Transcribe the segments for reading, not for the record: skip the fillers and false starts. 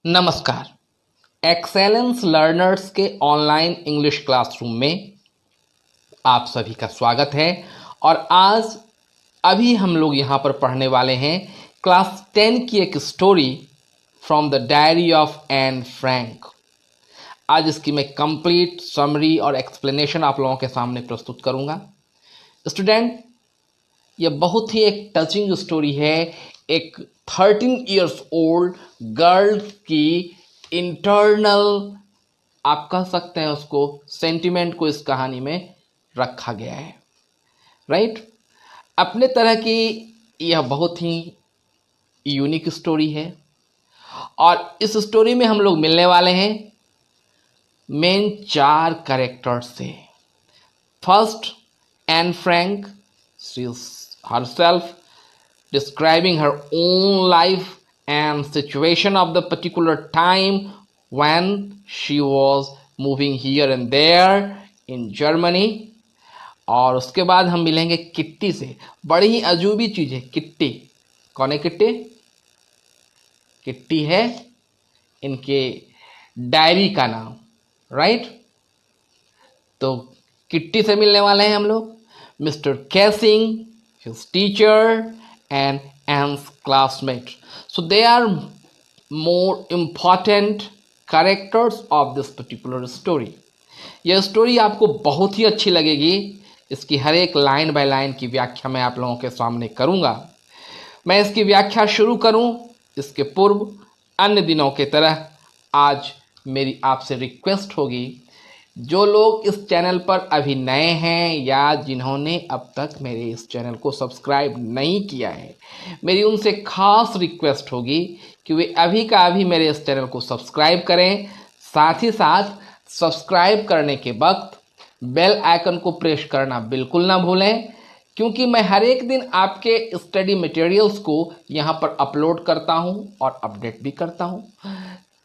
नमस्कार। Excellence learners के online English classroom में आप सभी का स्वागत है। और आज अभी हम लोग यहाँ पर पढ़ने वाले हैं क्लास 10 की एक story from the diary of Anne Frank. आज इसकी मैं कंप्लीट समरी और एक्सप्लेनेशन आप लोगों के सामने प्रस्तुत करूँगा। स्टूडेंट, यह बहुत ही एक टचिंग स्टोरी है। एक 13 इयर्स ओल्ड गर्ल की इंटरनल, आप कह सकते हैं उसको, सेंटिमेंट को इस कहानी में रखा गया है। राइट? अपने तरह की यह बहुत ही यूनिक स्टोरी है और इस स्टोरी में हम लोग मिलने वाले हैं मेन 4 कैरेक्टर्स से। First, Anne Frank, she is herself describing her own life and situation of the particular time when she was moving here and there in Germany। और उसके बाद हम मिलेंगे किट्टी से। बड़ी ही अजूबी चीज है किट्टी। कौन है किट्टी? किट्टी है इनके डायरी का नाम। राइट? तो किट्टी से मिलने वाले हैं हम लोग। मिस्टर कैसिंग, his teacher and Anne's classmate. So they are more important characters of this particular story. यह स्टोरी आपको बहुत ही अच्छी लगेगी। इसकी हर एक लाइन बाय लाइन की व्याख्या मैं आप लोगों के सामने करूंगा। मैं इसकी व्याख्या शुरू करूं इसके पूर्व अन्य दिनों की तरह आज मेरी आपसे रिक्वेस्ट होगी, जो लोग इस चैनल पर अभी नए हैं या जिन्होंने अब तक मेरे इस चैनल को सब्सक्राइब नहीं किया है, मेरी उनसे खास रिक्वेस्ट होगी कि वे अभी का अभी मेरे इस चैनल को सब्सक्राइब करें। साथ ही साथ सब्सक्राइब करने के वक्त बेल आइकन को प्रेस करना बिल्कुल ना भूलें, क्योंकि मैं हर एक दिन आपके स्टडी मटेरियल्स को यहाँ पर अपलोड करता हूँ और अपडेट भी करता हूँ।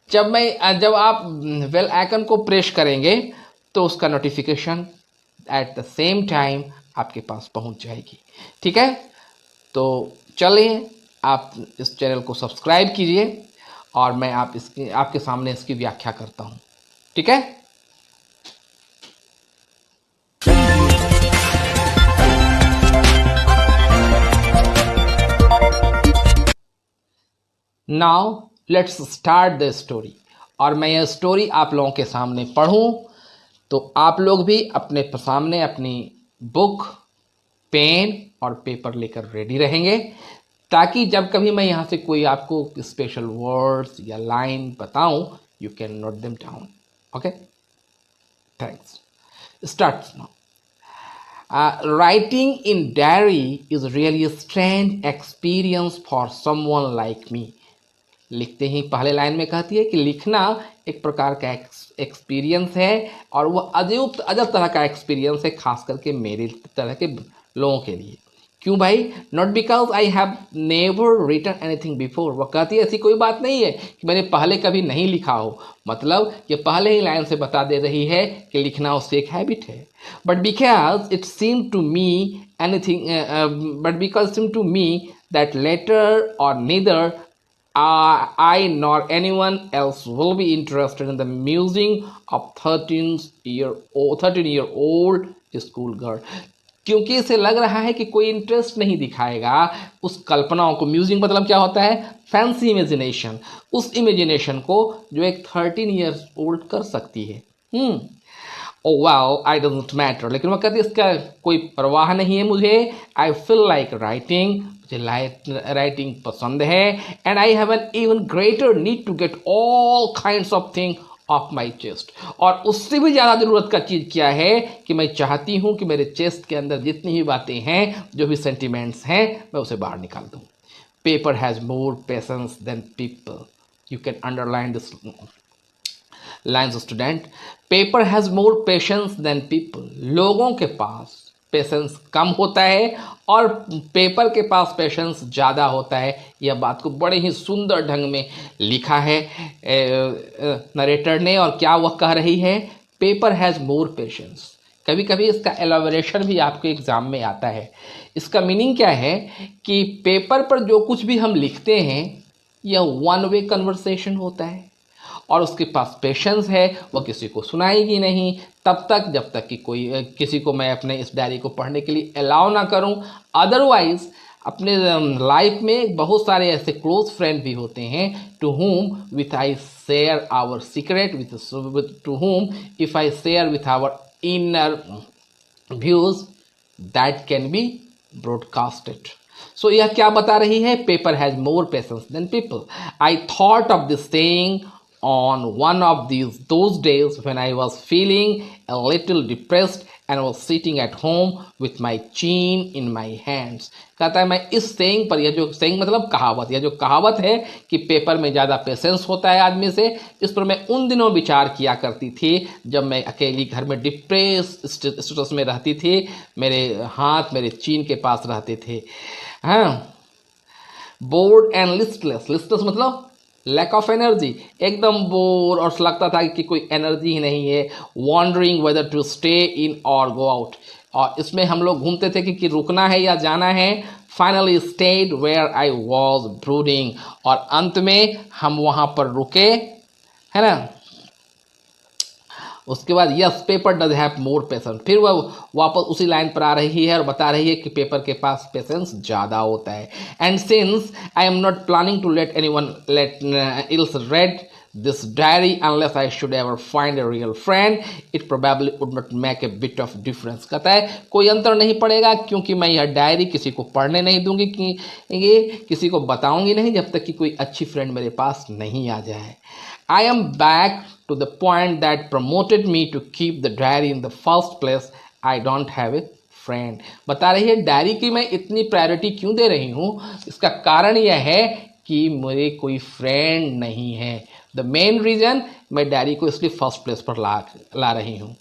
जब आप बेल आइकन को प्रेस करेंगे तो उसका notification at the same time आपके पास पहुंच जाएगी। ठीक है? तो चलिए आप इस चैनल को सब्सक्राइब कीजिए और मैं आपके सामने इसकी व्याख्या करता हूं। ठीक है? Now let's start the story. और मैं यह स्टोरी आप लोगों के सामने पढ़ूं तो आप लोग भी अपने सामने अपनी बुक, पेन और पेपर लेकर रेडी रहेंगे, ताकि जब कभी मैं यहाँ से कोई आपको स्पेशल वर्ड्स या लाइन बताऊं, you can note them down. Okay? Thanks. Start now. Writing in diary is really a strange experience for someone like me। लिखते ही पहले लाइन में कहती है कि लिखना एक प्रकार का एक्सपीरियंस है और वह अजब तरह का एक्सपीरियंस है, खास करके मेरे तरह के लोगों के लिए। क्यों भाई? Not because I have never written anything before. वह कहती है ऐसी कोई बात नहीं है कि मैंने पहले कभी नहीं लिखा हो। मतलब ये पहले ही लाइन से बता दे रही है कि लिखना उससे एक हैबिट है। But because it seem to me anything but because seem to me that letter और neither I nor anyone else will be interested in the musing of 13-year-old school girl। क्योंकि इसे लग रहा है कि कोई इंटरेस्ट नहीं दिखाएगा उस कल्पनाओं को। म्यूजिंग मतलब क्या होता है? Fancy imagination. उस इमेजिनेशन को जो एक 13 ईयर्स ओल्ड कर सकती है। Oh well, I doesn't matter। लेकिन वह कहती है इसका कोई परवाह नहीं है मुझे। I feel like writing। मुझे राइटिंग पसंद है। And I have an even greater need to get all kinds of thing of my chest. और उससे भी ज़्यादा ज़रूरत का चीज़ क्या है कि मैं चाहती हूँ कि मेरे चेस्ट के अंदर जितनी भी बातें हैं, जो भी सेंटिमेंट्स हैं, मैं उसे बाहर निकाल दूँ। Paper has more patience than people. You can underline this lines student. Paper has more patience than people. लोगों के पास पेशेंस कम होता है और पेपर के पास पेशेंस ज़्यादा होता है। यह बात को बड़े ही सुंदर ढंग में लिखा है नरेटर ने। और क्या वह कह रही है? Paper has more patience. कभी कभी इसका एलाबोरेशन भी आपके एग्जाम में आता है। इसका मीनिंग क्या है कि पेपर पर जो कुछ भी हम लिखते हैं यह वन वे कन्वर्सेशन होता है। और उसके पास पेशेंस है, वो किसी को सुनाएगी नहीं तब तक जब तक कि कोई किसी को मैं अपने इस डायरी को पढ़ने के लिए अलाउ ना करूं। अदरवाइज अपने लाइफ में बहुत सारे ऐसे क्लोज फ्रेंड भी होते हैं to whom with I share our secret with to whom if I share with our inner views that can be broadcasted. So यह क्या बता रही है? Paper has more patience than people. I thought of this saying on one of those days when I was feeling a little depressed and was sitting at home with my chin in my hands। कहता है मैं इस saying पर, यह जो saying मतलब कहावत, यह जो कहावत है कि पेपर में ज़्यादा पेशेंस होता है आदमी से, इस पर मैं उन दिनों विचार किया करती थी जब मैं अकेली घर में डिप्रेस स्टेटस में रहती थी, मेरे हाथ मेरे चीन के पास रहते थे। हाँ, बोर्ड एंड लिस्टलेस। लिस्टलेस मतलब लैक ऑफ एनर्जी, एकदम बोर और लगता था कि कोई एनर्जी ही नहीं है। Wondering whether to stay in or go out, और इसमें हम लोग घूमते थे कि रुकना है या जाना है। Finally stayed where I was brooding, और अंत में हम वहाँ पर रुके, है ना। उसके बाद yes paper does have more patience, फिर वह वापस उसी लाइन पर आ रही है और बता रही है कि पेपर के पास पेशेंस ज़्यादा होता है। And since I am not planning to let anyone else read this diary unless I should ever find a real friend it probably would not make a bit of difference. कहता है कोई अंतर नहीं पड़ेगा क्योंकि मैं यह डायरी किसी को पढ़ने नहीं दूंगी, कि ये किसी को बताऊंगी नहीं जब तक कि कोई अच्छी फ्रेंड मेरे पास नहीं आ जाए। I am back to the point that promoted me to keep the diary in the first place. I don't have a friend। बता रही है डायरी की मैं इतनी प्रायोरिटी क्यों दे रही हूँ, इसका कारण यह है कि मेरे कोई फ्रेंड नहीं है। द मेन रीजन, मैं डायरी को इसलिए फर्स्ट प्लेस पर ला रही हूँ।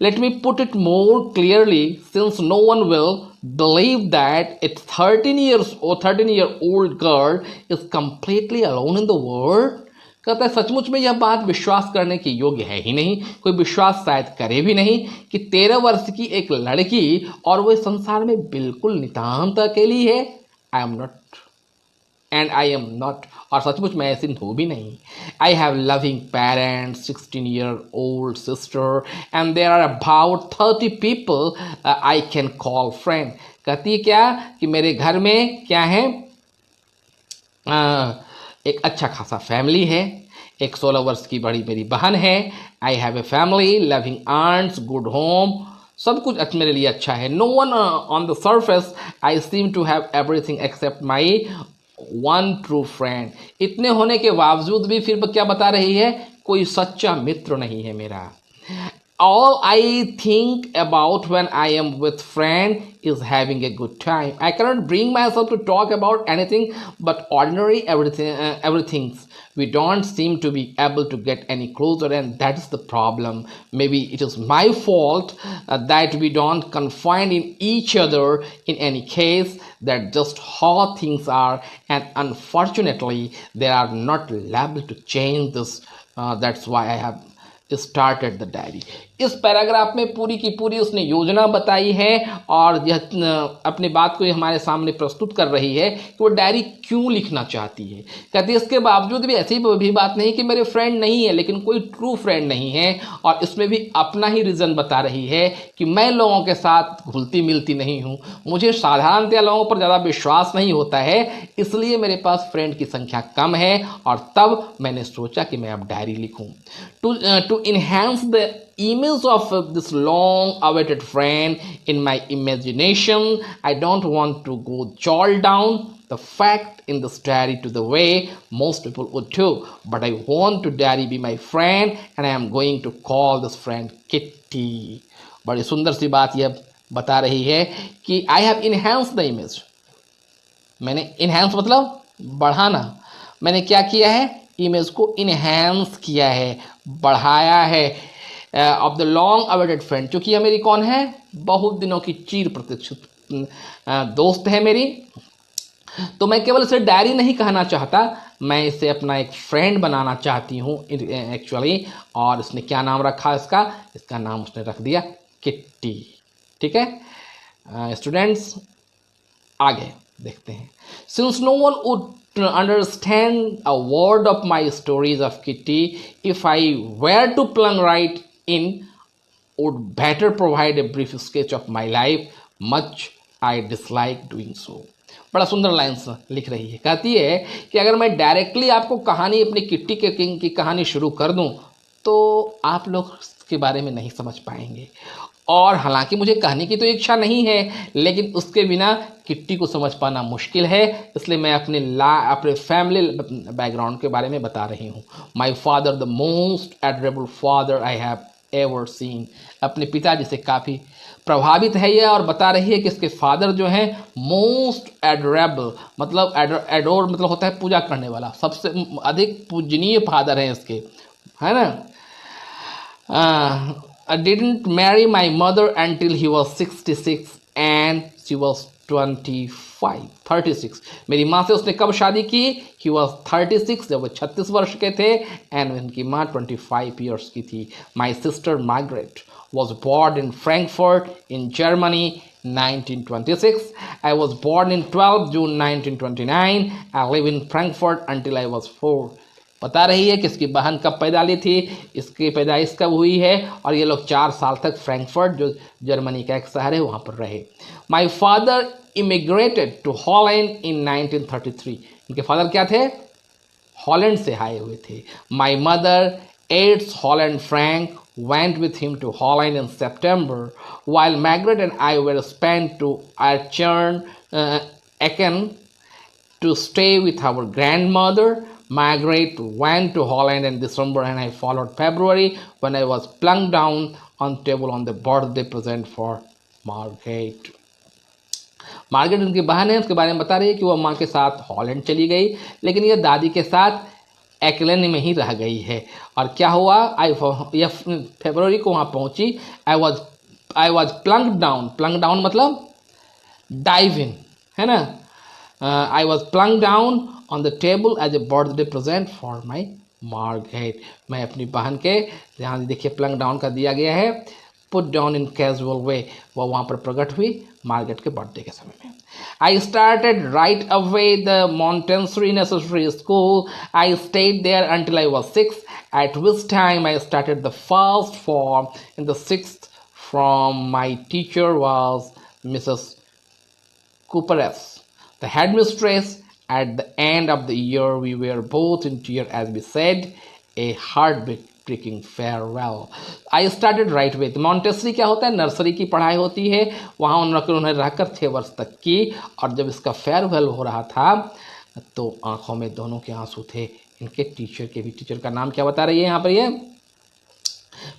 Let me put it more clearly since no one will believe that a 13-year-old girl is completely alone in the world। कहता है सचमुच में यह बात विश्वास करने की योग्य है ही नहीं, कोई विश्वास शायद करे भी नहीं कि 13 वर्ष की एक लड़की और वो संसार में बिल्कुल नितांत अकेली है। I am not and I am not, और सचमुच मैं ऐसी हूँ भी नहीं। I have loving parents, 16-year-old sister and there are about 30 people I can call friend. कहती है क्या कि मेरे घर में क्या है, एक अच्छा खासा फैमिली है, एक 16 वर्ष की बड़ी मेरी बहन है। I have a family, loving aunts, good home, सब कुछ मेरे लिए अच्छा है। No one on the surface I seem to have everything except my one true friend. इतने होने के बावजूद भी फिर क्या बता रही है, कोई सच्चा मित्र नहीं है मेरा। All I think about when I am with friend is having a good time. I cannot bring myself to talk about anything but ordinary everythings. We don't seem to be able to get any closer, and that's the problem. Maybe it is my fault that we don't confide in each other. In any case, that's just how things are, and unfortunately, they are not liable to change this. That's why I have started the diary. इस paragraph में पूरी की पूरी उसने योजना बताई है और यह अपनी बात को हमारे सामने प्रस्तुत कर रही है कि वो डायरी क्यों लिखना चाहती है। कहती है इसके बावजूद भी ऐसी भी बात नहीं कि मेरे फ्रेंड नहीं है, लेकिन कोई ट्रू फ्रेंड नहीं है, और इसमें भी अपना ही रीज़न बता रही है कि मैं लोगों के साथ घुलती मिलती नहीं हूँ, मुझे साधारणतया लोगों पर ज़्यादा विश्वास नहीं होता है, इसलिए मेरे पास फ्रेंड की संख्या कम है, और तब मैंने सोचा कि मैं अब डायरी लिखूँ। To enhance the image of this long awaited friend in my imagination, I don't want to go jot down the fact in this diary to the way most people would do, but I want to diary be my friend and I am going to call this friend Kitty। बड़ी सुंदर सी बात यह बता रही है कि I have enhanced the image। मैंने enhance मतलब बढ़ाना, मैंने क्या किया है, इमेज को इनहेंस किया है, बढ़ाया है, of the long awaited friend, क्योंकि यह मेरी कौन है, बहुत दिनों की चिर प्रतीक्षित दोस्त है मेरी। तो मैं केवल इसे डायरी नहीं कहना चाहता, मैं इसे अपना एक फ्रेंड बनाना चाहती हूँ एक्चुअली। और इसने क्या नाम रखा इसका नाम उसने रख दिया किट्टी। ठीक है स्टूडेंट्स, आगे देखते हैं। Since no one would to understand a word of my stories of Kitty, if I were to plunge right in, would better provide a brief sketch of my life, much I dislike doing so. बड़ा सुंदर lines लिख रही है, कहती है कि अगर मैं डायरेक्टली आपको कहानी अपनी किट्टी के किंग की कहानी शुरू कर दूं तो आप लोग उसके बारे में नहीं समझ पाएंगे, और हालांकि मुझे कहने की तो इच्छा नहीं है, लेकिन उसके बिना किट्टी को समझ पाना मुश्किल है, इसलिए मैं अपने फैमिली बैकग्राउंड के बारे में बता रही हूँ. My father the most adorable father I have ever seen. अपने पिताजी से काफ़ी प्रभावित है ये, और बता रही है कि इसके फादर जो हैं मोस्ट एडोरेबल, मतलब एडोर मतलब होता है पूजा करने वाला, सबसे अधिक पूजनीय फादर हैं इसके, है ना. I didn't marry my mother until he was 66 and she was 36. मेरी माँ से उसने कब शादी की? He was 36, जब वो 36 वर्ष के थे, and उनकी माँ 25 years की थी. My sister Margaret was born in Frankfurt in Germany 1926. I was born in 12 June 1929. I live in Frankfurt until I was 4. बता रही है कि इसकी बहन कब पैदा ली थी, इसकी पैदाइश कब हुई है, और ये लोग 4 साल तक फ्रैंकफर्ट, जो जर्मनी का एक शहर है, वहाँ पर रहे. My father immigrated to Holland in 1933. इनके फादर क्या थे? हॉलैंड से आए हुए थे. My mother Edith Holland Frank went with him to Holland in September, while Margaret and I were spent to Aachen to stay with our grandmother. Margaret went to Holland in December and I followed February when I was plunked down on table on the birthday present for Margaret. Margaret उनकी बहन है, उसके बारे में बता रही है कि वह माँ के साथ हॉलैंड चली गई, लेकिन यह दादी के साथ एक्लेन में ही रह गई है. और क्या हुआ? यह फरवरी को वहाँ पहुँची. आई वॉज प्लंक्ड डाउन मतलब डाइव इन, है ना. I was plunked down on the table as a birthday present for my Margaret. मैं अपनी बहन के, यहाँ देखिए प्लंक डाउन का दिया गया है, put down in casual way, वह वहाँ पर प्रकट हुई मार्गरेट के बर्थडे के समय में. I started right away the Montessori Nursery School. I stayed there until I was 6, at which time I started the first form in the 6th from my teacher was Mrs. Cooperes, the headmistress. At the end of the year, we were both in tears as we said a heartbreaking farewell. I started right away. Montessori क्या होता है? Nursery की पढ़ाई होती है, वहाँ उन्होंने रहकर 6 वर्ष तक की, और जब इसका फेयरवेल हो रहा था तो आंखों में दोनों के आंसू थे. इनके टीचर के भी. टीचर का नाम क्या बता रही है यहाँ पर? ये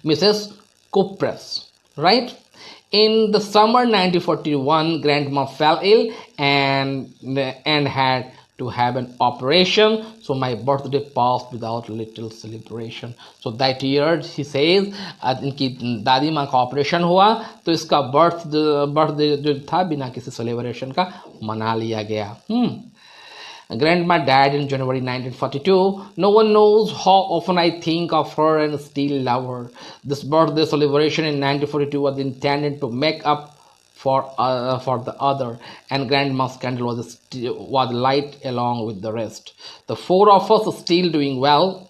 मिसेस कुप्रेस, right. In the summer 1941, Grandma fell ill and had to have an operation. So my birthday passed without little celebration. So that year, she says, इनकी दादी माँ का ऑपरेशन हुआ, तो इसका बर्थडे जो था बिना किसी सेलिब्रेशन का मना लिया गया. Grandma died in January 1942. No one knows how often I think of her and still love her. This birthday celebration in 1942 was intended to make up for the other, and Grandma's candle was light along with the rest. The 4 of us are still doing well,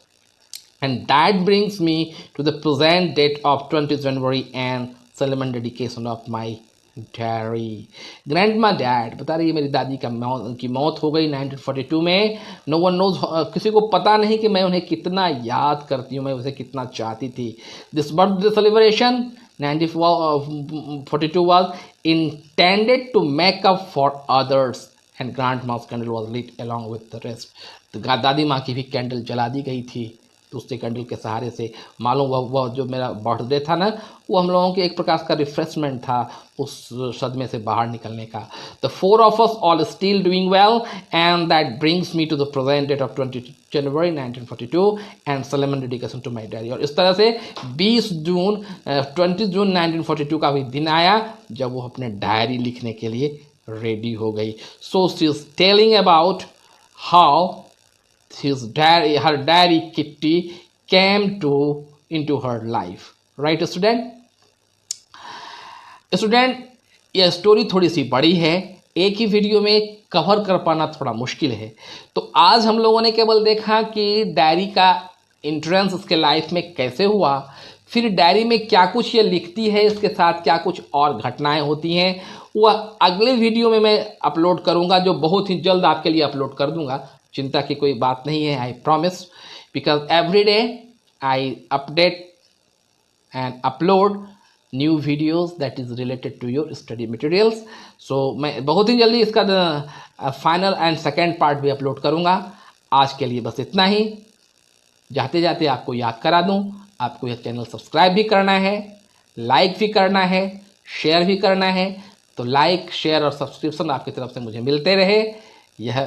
and that brings me to the present date of 20th January and solemn dedication of my dairy. Grandma dad बता रही है मेरी दादी की मौत हो गई 1942 में. नो वन नोज, किसी को पता नहीं कि मैं उन्हें कितना याद करती हूँ, मैं उसे कितना चाहती थी. This birthday celebration 1942 was intended to make up for others and grandma's candle was lit along with the rest. तो दादी माँ की भी कैंडल जला दी गई थी दूसरे कैंडल के सहारे से. मालूम वह जो मेरा बर्थडे था ना, वो हम लोगों के एक प्रकार का रिफ्रेशमेंट था उस सदमे से बाहर निकलने का. The 4 of us all still doing well, and that brings me to the present date of 20 January 1942 and solemn dedication to my diary. और इस तरह से 20 जून 1942 का भी दिन आया जब वो अपने डायरी लिखने के लिए रेडी हो गई. So she is telling about how her diary Kitty came into her life. Right, student? ये स्टोरी थोड़ी सी बड़ी है, एक ही वीडियो में कवर कर पाना थोड़ा मुश्किल है। तो आज हम लोगों ने केवल देखा कि डायरी का इंट्रेंस उसके लाइफ में कैसे हुआ, फिर डायरी में क्या कुछ ये लिखती है, इसके साथ क्या कुछ और घटनाएं होती हैं, वह अगले वीडियो में मैं अपलोड करूंगा, जो बहुत ही जल्द आपके लिए अपलोड कर दूंगा। चिंता की कोई बात नहीं है, I promise, because every day I update and upload new videos that is related to your study materials। so मैं बहुत ही जल्दी इसका फाइनल एंड सेकेंड पार्ट भी अपलोड करूँगा। आज के लिए बस इतना ही। जाते जाते आपको याद करा दूँ, आपको यह चैनल सब्सक्राइब भी करना है, लाइक भी करना है, शेयर भी करना है। तो लाइक, शेयर और सब्सक्रिप्शन आपकी तरफ से मुझे मिलते रहे, यह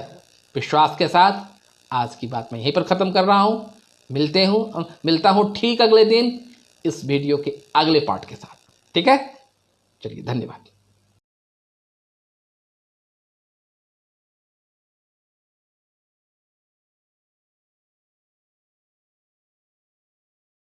विश्वास के साथ आज की बात मैं यहीं पर ख़त्म कर रहा हूँ। मिलता हूँ ठीक अगले दिन इस वीडियो के अगले पार्ट के साथ। ठीक है, चलिए, धन्यवाद।